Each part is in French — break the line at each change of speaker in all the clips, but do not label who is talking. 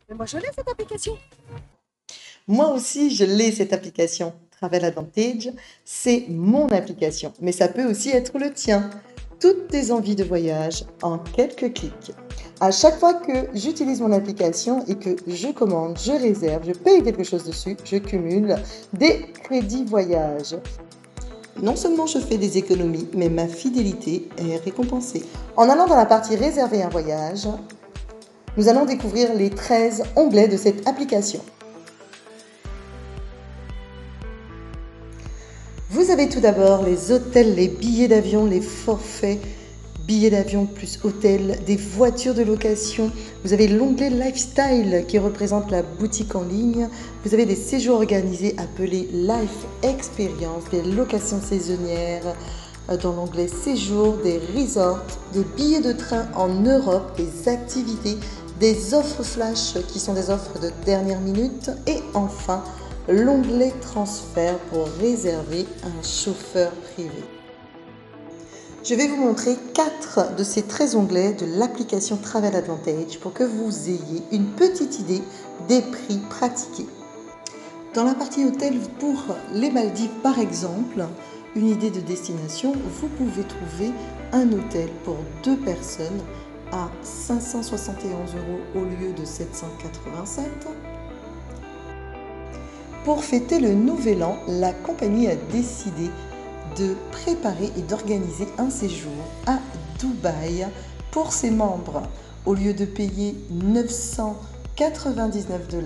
Mais moi, je l'ai cette application.
Moi aussi, je l'ai cette application. Travel Advantage, c'est mon application, mais ça peut aussi être le tien. Toutes tes envies de voyage en quelques clics. À chaque fois que j'utilise mon application et que je commande, je réserve, je paye quelque chose dessus, je cumule des crédits voyage. Non seulement je fais des économies, mais ma fidélité est récompensée. En allant dans la partie réserver un voyage, nous allons découvrir les 13 onglets de cette application. Vous avez tout d'abord les hôtels, les billets d'avion, les forfaits, billets d'avion plus hôtel, des voitures de location. Vous avez l'onglet Lifestyle qui représente la boutique en ligne. Vous avez des séjours organisés appelés Life Experience, des locations saisonnières dans l'onglet Séjour, des resorts, des billets de train en Europe, des activités, des offres flash qui sont des offres de dernière minute et enfin l'onglet transfert pour réserver un chauffeur privé. Je vais vous montrer 4 de ces 13 onglets de l'application Travel Advantage pour que vous ayez une petite idée des prix pratiqués. Dans la partie hôtel pour les Maldives par exemple, une idée de destination, vous pouvez trouver un hôtel pour 2 personnes à 571 € au lieu de 787. Pour fêter le Nouvel An, la compagnie a décidé de préparer et d'organiser un séjour à Dubaï pour ses membres. Au lieu de payer 999 $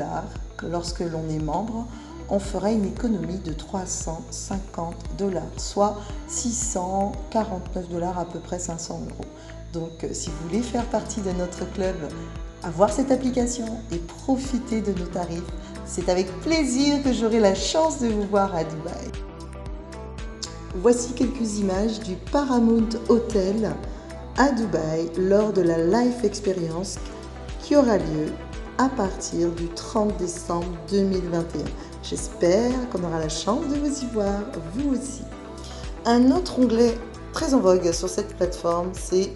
lorsque l'on est membre, on fera une économie de 350 $, soit 649 $, à peu près 500 €. Donc si vous voulez faire partie de notre club, avoir cette application et profiter de nos tarifs, c'est avec plaisir que j'aurai la chance de vous voir à Dubaï. Voici quelques images du Paramount Hotel à Dubaï lors de la Life Experience qui aura lieu à partir du 30 décembre 2021. J'espère qu'on aura la chance de vous y voir, vous aussi. Un autre onglet très en vogue sur cette plateforme, c'est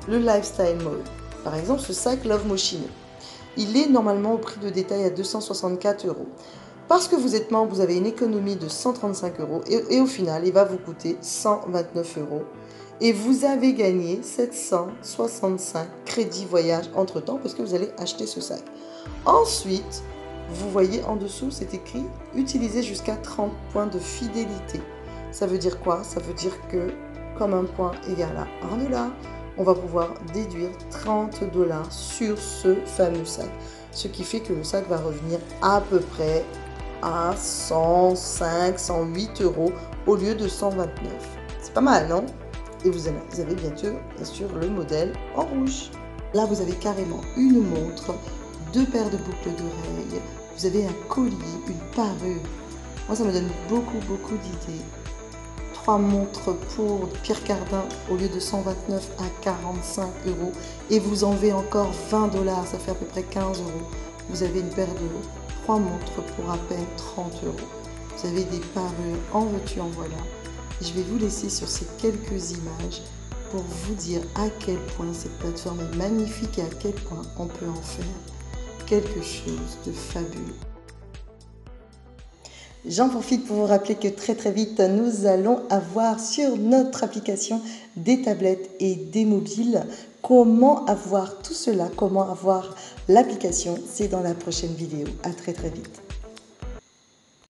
le Lifestyle Mode. Par exemple, ce sac Love Moschino. Il est normalement au prix de détail à 264 €. Parce que vous êtes membre, vous avez une économie de 135 € et au final, il va vous coûter 129 € et vous avez gagné 765 crédits voyage entre temps parce que vous allez acheter ce sac. Ensuite, vous voyez en dessous, c'est écrit utiliser jusqu'à 30 points de fidélité. Ça veut dire quoi? Ça veut dire que comme un point égale à 1 $, on va pouvoir déduire 30 $ sur ce fameux sac. Ce qui fait que le sac va revenir à peu près à 105, 108 € au lieu de 129. C'est pas mal, non? Et vous avez bien sûr le modèle en rouge. Là, vous avez carrément une montre, 2 paires de boucles d'oreilles, vous avez un collier, une parure. Moi, ça me donne beaucoup d'idées. 3 montres pour Pierre Cardin au lieu de 129 à 45 € et vous enlevez encore 20 $, ça fait à peu près 15 €. Vous avez une paire de 3 montres pour à peine 30 €. Vous avez des parures, en veux-tu, en voilà. Je vais vous laisser sur ces quelques images pour vous dire à quel point cette plateforme est magnifique et à quel point on peut en faire quelque chose de fabuleux. J'en profite pour vous rappeler que très vite, nous allons avoir sur notre application des tablettes et des mobiles. Comment avoir tout cela, comment avoir l'application, c'est dans la prochaine vidéo. À très vite.